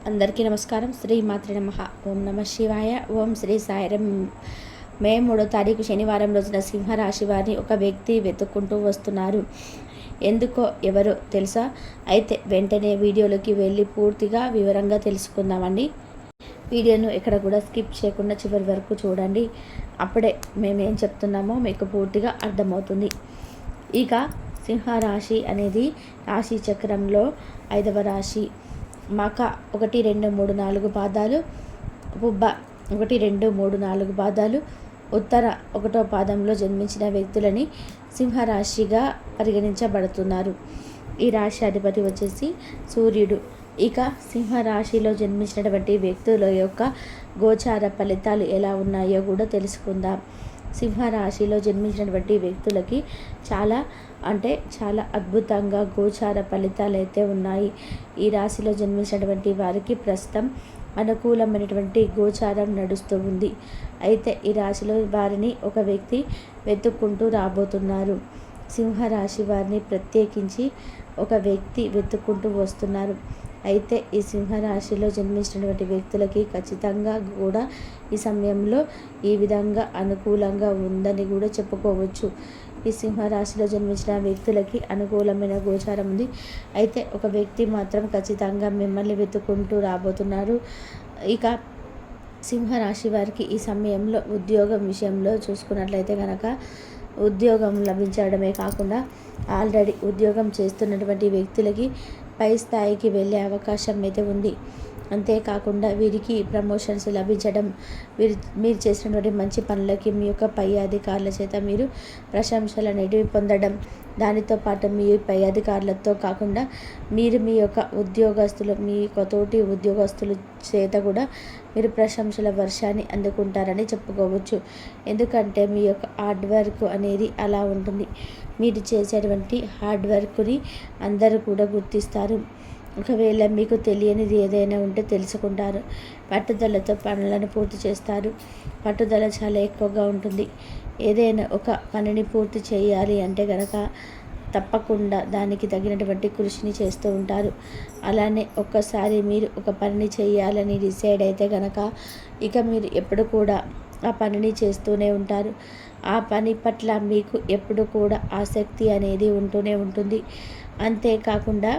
అందరికీ నమస్కారం. శ్రీ మాత్రే నమః. ఓం నమ శివాయ. ఓం శ్రీ సాయిరం. మే 3వ తారీఖు శనివారం రోజున సింహరాశి వారిని ఒక వ్యక్తి వెతుక్కుంటూ వస్తున్నారు. ఎందుకో ఎవరో తెలుసా? అయితే వెంటనే వీడియోలోకి వెళ్ళి పూర్తిగా వివరంగా తెలుసుకుందామండి. వీడియోను ఎక్కడ కూడా స్కిప్ చేయకుండా చివరి వరకు చూడండి. అప్పుడే మేమేం చెప్తున్నామో మీకు పూర్తిగా అర్థమవుతుంది. ఇక సింహరాశి అనేది రాశి చక్రంలో 5వ రాశి. మక 1, 2, 3, 4 పాదాలు, పుబ్బ 1, 2, 3, 4 పాదాలు, ఉత్తర 1వ పాదంలో జన్మించిన వ్యక్తులని సింహరాశిగా పరిగణించబడుతున్నారు. ఈ రాశి అధిపతి వచ్చేసి సూర్యుడు. ఇక సింహరాశిలో జన్మించినటువంటి వ్యక్తుల యొక్క గోచార ఫలితాలు ఎలా ఉన్నాయో కూడా తెలుసుకుందాం. సింహరాశిలో జన్మించినటువంటి వ్యక్తులకి చాలా అద్భుతంగా గోచార ఫలితాలు అయితే ఉన్నాయి. ఈ రాశిలో జన్మించినటువంటి వారికి ప్రస్తుతం అనుకూలమైనటువంటి గోచారం నడుస్తూ ఉంది. అయితే ఈ రాశిలో వారిని ఒక వ్యక్తి వెతుక్కుంటూ రాబోతున్నారు. సింహరాశి వారిని ప్రత్యేకించి ఒక వ్యక్తి వెతుక్కుంటూ వస్తున్నారు. అయితే ఈ సింహరాశిలో జన్మించినటువంటి వ్యక్తులకి ఖచ్చితంగా కూడా ఈ సమయంలో ఈ విధంగా అనుకూలంగా ఉందని కూడా చెప్పుకోవచ్చు. ఈ సింహరాశిలో జన్మించిన వ్యక్తులకి అనుకూలమైన గోచారం ఉంది. అయితే ఒక వ్యక్తి మాత్రం ఖచ్చితంగా మిమ్మల్ని వెతుక్కుంటూ రాబోతున్నారు. ఇక సింహరాశి వారికి ఈ సమయంలో ఉద్యోగం విషయంలో చూసుకున్నట్లయితే కనుక ఉద్యోగం లభించడమే కాకుండా ఆల్రెడీ ఉద్యోగం చేస్తున్నటువంటి వ్యక్తులకి పై స్థాయికి వెళ్ళే అవకాశం అయితే ఉంది. అంతేకాకుండా వీరికి ప్రమోషన్స్ లభించడం, మీరు చేసినటువంటి మంచి పనులకి మీ యొక్క పై అధికారుల చేత మీరు ప్రశంసలు అనేటివి పొందడం, దానితో పాటు మీ పై అధికారులతో కాకుండా మీరు మీ యొక్క ఉద్యోగస్తులు, మీ తోటి ఉద్యోగస్తుల చేత కూడా మీరు ప్రశంసల వర్షాన్ని అందుకుంటారని చెప్పుకోవచ్చు. ఎందుకంటే మీ యొక్క హార్డ్ వర్క్ అనేది అలా ఉంటుంది. మీరు చేసేటువంటి హార్డ్ వర్క్ని అందరూ కూడా గుర్తిస్తారు. ఒకవేళ మీకు తెలియనిది ఏదైనా ఉంటే తెలుసుకుంటారు. పట్టుదలతో పనులను పూర్తి చేస్తారు. పట్టుదల చాలా ఎక్కువగా ఉంటుంది. ఏదైనా ఒక పనిని పూర్తి చేయాలి అంటే కనుక తప్పకుండా దానికి తగినటువంటి కృషిని చేస్తూ ఉంటారు. అలానే ఒక్కసారి మీరు ఒక పనిని చేయాలని డిసైడ్ అయితే కనుక ఇక మీరు ఎప్పుడు కూడా ఆ పనిని చేస్తూనే ఉంటారు. ఆ పని పట్ల మీకు ఎప్పుడు కూడా ఆసక్తి అనేది ఉంటూనే ఉంటుంది. అంతేకాకుండా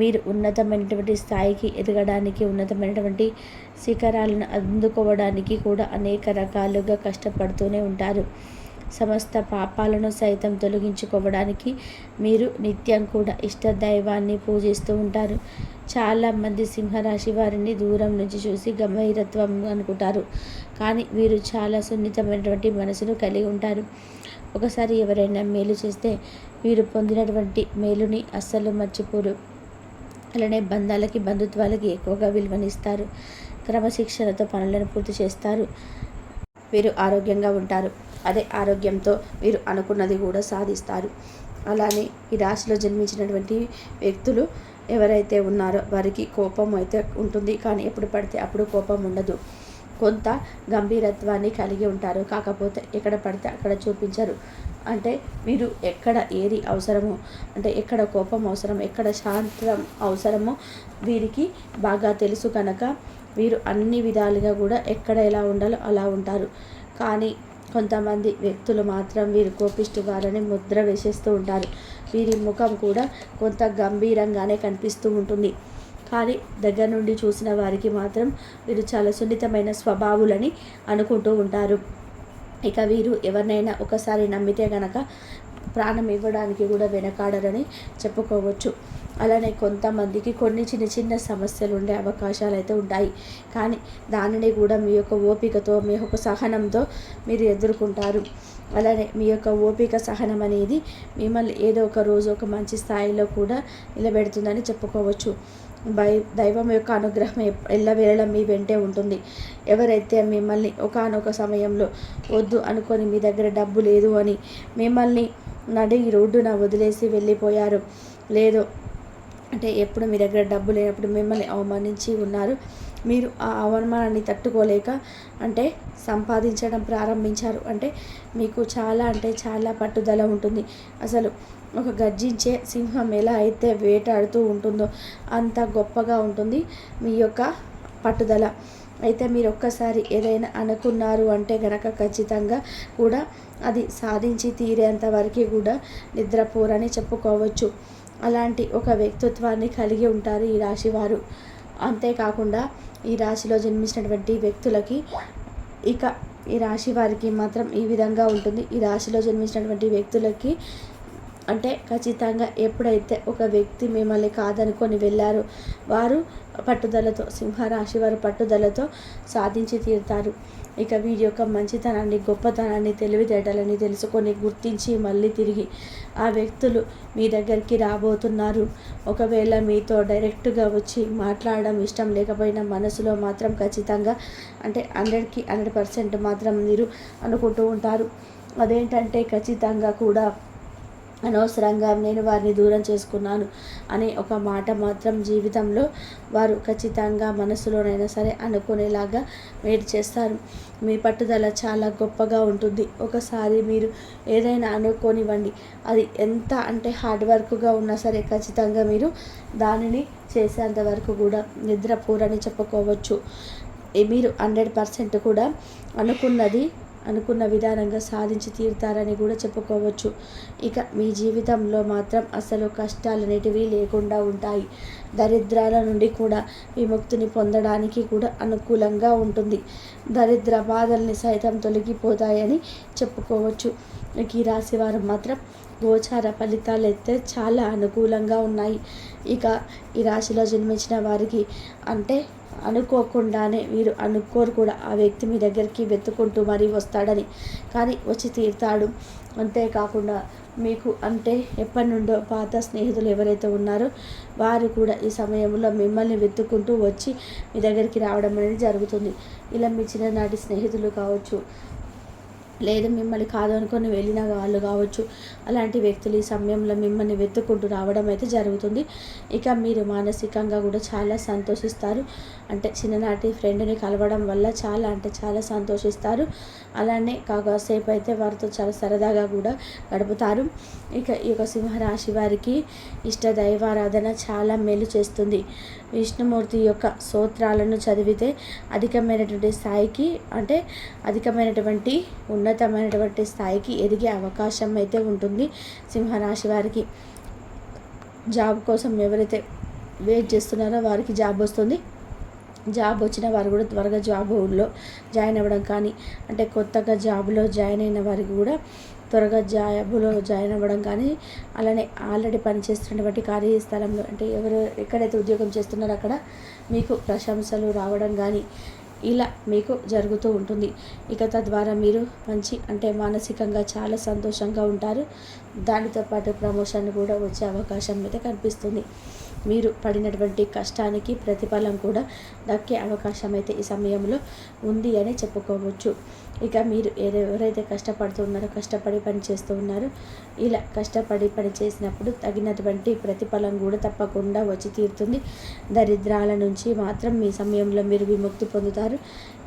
మీరు ఉన్నతమైనటువంటి స్థాయికి ఎదగడానికి, ఉన్నతమైనటువంటి శిఖరాలను అందుకోవడానికి కూడా అనేక రకాలుగా కష్టపడుతూనే ఉంటారు. సమస్త పాపాలను సైతం తొలగించుకోవడానికి మీరు నిత్యం కూడా ఇష్టదైవాన్ని పూజిస్తూ ఉంటారు. చాలామంది సింహరాశి వారిని దూరం నుంచి చూసి గంభీరత్వం అనుకుంటారు. కానీ వీరు చాలా సున్నితమైనటువంటి మనసును కలిగి ఉంటారు. ఒకసారి ఎవరైనా మేలు చేస్తే వీరు పొందినటువంటి మేలుని అస్సలు మర్చిపోరు. అలానే బంధుత్వాలకి ఎక్కువగా విలువనిస్తారు. క్రమశిక్షణతో పనులను పూర్తి చేస్తారు. వీరు ఆరోగ్యంగా ఉంటారు. అదే ఆరోగ్యంతో వీరు అనుకున్నది కూడా సాధిస్తారు. అలానే ఈ రాశిలో జన్మించినటువంటి వ్యక్తులు ఎవరైతే ఉన్నారో వారికి కోపం అయితే ఉంటుంది. కానీ ఎప్పుడు పడితే అప్పుడు కోపం ఉండదు. కొంత గంభీరత్వాన్ని కలిగి ఉంటారు. కాకపోతే ఎక్కడ పడితే అక్కడ చూపించరు. అంటే మీరు ఎక్కడ ఏది అవసరమో, అంటే ఎక్కడ కోపం అవసరం, ఎక్కడ శాంతం అవసరమో వీరికి బాగా తెలుసు కనుక వీరు అన్ని విధాలుగా కూడా ఎక్కడ ఎలా ఉండాలో అలా ఉంటారు. కానీ కొంతమంది వ్యక్తులు మాత్రం వీరు కోపిష్టి వారని ముద్ర వేసేస్తూ ఉంటారు. వీరి ముఖం కూడా కొంత గంభీరంగానే కనిపిస్తూ ఉంటుంది. కానీ దగ్గర నుండి చూసిన వారికి మాత్రం వీరు చాలా సున్నితమైన స్వభావులని అనుకుంటూ ఉంటారు. ఇక వీరు ఎవరినైనా ఒకసారి నమ్మితే గనక ప్రాణం ఇవ్వడానికి కూడా వెనకాడరని చెప్పుకోవచ్చు. అలానే కొంతమందికి కొన్ని చిన్న చిన్న సమస్యలు ఉండే అవకాశాలు అయితే ఉంటాయి. కానీ దానిని కూడా మీ యొక్క ఓపికతో, మీ యొక్క సహనంతో మీరు ఎదుర్కొంటారు. అలానే మీ యొక్క ఓపిక, సహనం అనేది మిమ్మల్ని ఏదో ఒక రోజు ఒక మంచి స్థాయిలో కూడా నిలబెడుతుందని చెప్పుకోవచ్చు. దైవం యొక్క అనుగ్రహం ఎల్లవేళలా మీ వెంటే ఉంటుంది. ఎవరైతే మిమ్మల్ని ఒకానొక సమయంలో వద్దు అనుకొని మీ దగ్గర డబ్బు లేదు అని మిమ్మల్ని నడి రోడ్డున వదిలేసి వెళ్ళిపోయారు, లేదు అంటే ఎప్పుడు మీ దగ్గర డబ్బు లేనప్పుడు మిమ్మల్ని అవమానించి ఉన్నారు, మీరు ఆ అవమానాన్ని తట్టుకోలేక సంపాదించడం ప్రారంభించారు. మీకు చాలా పట్టుదల ఉంటుంది. అసలు ఒక గర్జించే సింహం ఎలా అయితే వేటాడుతూ ఉంటుందో అంత గొప్పగా ఉంటుంది మీ యొక్క పట్టుదల. అయితే మీరు ఒక్కసారి ఏదైనా అనుకున్నారు అంటే గనక ఖచ్చితంగా కూడా అది సాధించి తీరేంత వరకు కూడా నిద్రపోరని చెప్పుకోవచ్చు. అలాంటి ఒక వ్యక్తిత్వాన్ని కలిగి ఉంటారు ఈ రాశివారు. అంతేకాకుండా ఈ రాశిలో జన్మించినటువంటి వ్యక్తులకి ఇక ఈ రాశి వారికి మాత్రం ఈ విధంగా ఉంటుంది. ఈ రాశిలో జన్మించినటువంటి వ్యక్తులకి అంటే ఖచ్చితంగా ఎప్పుడైతే ఒక వ్యక్తి మిమ్మల్ని కాదనుకొని వెళ్ళారో వారు పట్టుదలతో, సింహరాశి వారు పట్టుదలతో సాధించి తీరుతారు. ఇక వీరి యొక్క మంచితనాన్ని, గొప్పతనాన్ని, తెలివితేటలని తెలుసుకొని గుర్తించి మళ్ళీ తిరిగి ఆ వ్యక్తులు మీ దగ్గరికి రాబోతున్నారు. ఒకవేళ మీతో డైరెక్ట్గా వచ్చి మాట్లాడడం ఇష్టం లేకపోయినా మనసులో మాత్రం ఖచ్చితంగా అంటే 100కి 100% మాత్రం మీరు అనుకుంటూ ఉంటారు. అదేంటంటే ఖచ్చితంగా కూడా అనవసరంగా నేను వారిని దూరం చేసుకున్నాను అనే ఒక మాట మాత్రం జీవితంలో వారు ఖచ్చితంగా మనసులోనైనా సరే అనుకునేలాగా మీరు చేస్తారు. మీ పట్టుదల చాలా గొప్పగా ఉంటుంది. ఒకసారి మీరు ఏదైనా అనుకోనివ్వండి, అది ఎంత అంటే హార్డ్ వర్క్గా ఉన్నా సరే ఖచ్చితంగా మీరు దానిని చేసేంత వరకు కూడా నిద్రపోరని చెప్పుకోవచ్చు. మీరు 100% కూడా అనుకున్న విధానంగా సాధించి తీరుతారని కూడా చెప్పుకోవచ్చు. ఇక మీ జీవితంలో మాత్రం అసలు కష్టాలు అనేటివి లేకుండా ఉంటాయి. దరిద్రాల నుండి కూడా విముక్తిని పొందడానికి కూడా అనుకూలంగా ఉంటుంది. దరిద్ర బాధల్ని సైతం తొలగిపోతాయని చెప్పుకోవచ్చు. ఈ రాశి వారు మాత్రం గోచార ఫలితాలు అయితే చాలా అనుకూలంగా ఉన్నాయి. ఇక ఈ రాశిలో జన్మించిన వారికి అంటే అనుకోకుండానే మీరు అనుకోరు కూడా ఆ వ్యక్తి మీ దగ్గరికి వెతుకుంటూ మరీ వస్తాడని, కానీ వచ్చి తీరుతాడు. అంతేకాకుండా మీకు అంటే ఎప్పటి నుండో పాత స్నేహితులు ఎవరైతే ఉన్నారో వారు కూడా ఈ సమయంలో మిమ్మల్ని వెతుక్కుంటూ వచ్చి మీ దగ్గరికి రావడం అనేది జరుగుతుంది. ఇలా మీ చిన్ననాటి స్నేహితులు కావచ్చు, లేదు మిమ్మల్ని కాదు అనుకొని వెళ్ళిన వాళ్ళు కావచ్చు, అలాంటి వ్యక్తులు ఈ సమయంలో మిమ్మల్ని వెతుక్కుంటూ రావడం అయితే జరుగుతుంది. ఇక మీరు మానసికంగా కూడా చాలా సంతోషిస్తారు. అంటే చిన్ననాటి ఫ్రెండ్ని కలవడం వల్ల చాలా సంతోషిస్తారు. అలానే కాసేపు అయితే వారితో చాలా సరదాగా కూడా గడుపుతారు. ఇక ఈ యొక్క సింహరాశి వారికి ఇష్ట దైవారాధన చాలా మేలు చేస్తుంది. విష్ణుమూర్తి యొక్క స్తోత్రాలను చదివితే అధికమైనటువంటి స్థాయికి ఎదిగే అవకాశం అయితే ఉంటుంది. సింహరాశి వారికి జాబ్ కోసం ఎవరైతే వెయిట్ చేస్తున్నారో వారికి జాబ్ వస్తుంది. జాబ్ వచ్చిన వారు కూడా త్వరగా జాబ్లో జాయిన్ అవ్వడం కానీ, అంటే కొత్తగా జాబ్లో జాయిన్ అయిన వారికి కూడా త్వరగా జాబ్లో జాయిన్ అవ్వడం కానీ, అలానే ఆల్రెడీ పనిచేస్తున్నటువంటి కార్యస్థలంలో అంటే ఎక్కడైతే ఉద్యోగం చేస్తున్నారో అక్కడ మీకు ప్రశంసలు రావడం కానీ ఇలా మీకు జరుగుతూ ఉంటుంది. ఇక తద్వారా మీరు మంచి అంటే మానసికంగా చాలా సంతోషంగా ఉంటారు. దానితో పాటు ప్రమోషన్ కూడా వచ్చే అవకాశం అయితే కనిపిస్తుంది. మీరు పడినటువంటి కష్టానికి ప్రతిఫలం కూడా దక్కే అవకాశం అయితే ఈ సమయంలో ఉంది అని చెప్పుకోవచ్చు. ఇక మీరు ఎవరైతే కష్టపడి పని చేస్తూ ఉన్నారో ఇలా కష్టపడి పని చేసినప్పుడు తగినటువంటి ప్రతిఫలం కూడా తప్పకుండా వచ్చి తీరుతుంది. దరిద్రాల నుంచి మాత్రం ఈ సమయంలో మీరు విముక్తి పొందుతారు.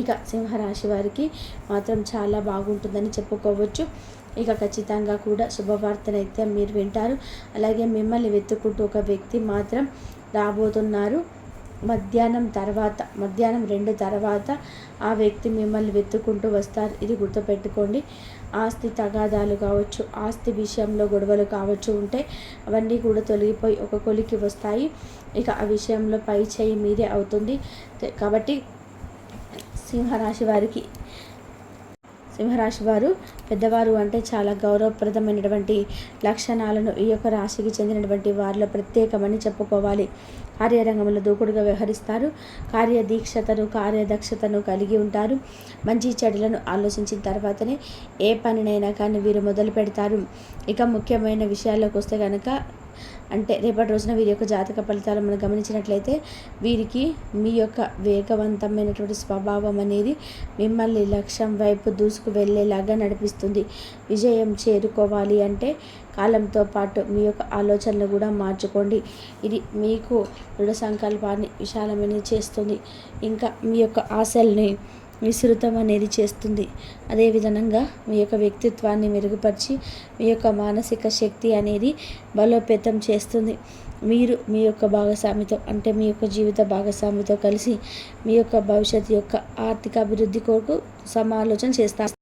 ఇక సింహరాశి వారికి మాత్రం చాలా బాగుంటుందని చెప్పుకోవచ్చు. ఇక ఖచ్చితంగా కూడా శుభవార్తనైతే మీరు వింటారు. అలాగే మిమ్మల్ని వెతుక్కుంటూ ఒక వ్యక్తి మాత్రం రాబోతున్నారు. మధ్యాహ్నం 2 తర్వాత ఆ వ్యక్తి మిమ్మల్ని వెతుక్కుంటూ వస్తారు. ఇది గుర్తుపెట్టుకోండి. ఆస్తి తగాదాలు కావచ్చు, ఆస్తి విషయంలో గొడవలు కావచ్చు ఉంటే అవన్నీ కూడా తొలగిపోయి ఒక కొలికి వస్తాయి. ఇక ఆ విషయంలో పై చేయి మీదే అవుతుంది. కాబట్టి సింహరాశి వారు పెద్దవారు అంటే చాలా గౌరవప్రదమైనటువంటి లక్షణాలను ఈ యొక్క రాశికి చెందినటువంటి వారిలో ప్రత్యేకమని చెప్పుకోవాలి. కార్యరంగంలో దూకుడుగా వ్యవహరిస్తారు. కార్యదక్షతను కలిగి ఉంటారు. మంచి చెడులను ఆలోచించిన తర్వాతనే ఏ పనినైనా కానీ వీరు మొదలు పెడతారు. ఇక ముఖ్యమైన విషయాల్లోకి వస్తే కనుక అంటే రేపటి రోజున వీరి యొక్క జాతక ఫలితాలు మనం గమనించినట్లయితే వీరికి మీ యొక్క వేగవంతమైనటువంటి స్వభావం అనేది మిమ్మల్ని లక్ష్యం వైపు దూసుకు వెళ్ళేలాగా నడిపిస్తుంది. విజయం చేరుకోవాలి అంటే కాలంతో పాటు మీ యొక్క ఆలోచనలు కూడా మార్చుకోండి. ఇది మీకు దృఢ సంకల్పాన్ని విశాలమైన చేస్తుంది. ఇంకా మీ యొక్క ఆశల్ని విస్తృతం అనేది చేస్తుంది. అదేవిధంగా మీ యొక్క వ్యక్తిత్వాన్ని మెరుగుపరిచి మీ యొక్క మానసిక శక్తి అనేది బలోపేతం చేస్తుంది. మీరు మీ యొక్క భాగస్వామితో అంటే మీ యొక్క జీవిత భాగస్వామితో కలిసి మీ యొక్క భవిష్యత్తు యొక్క ఆర్థిక అభివృద్ధి కొరకు సమాలోచన చేస్తారు.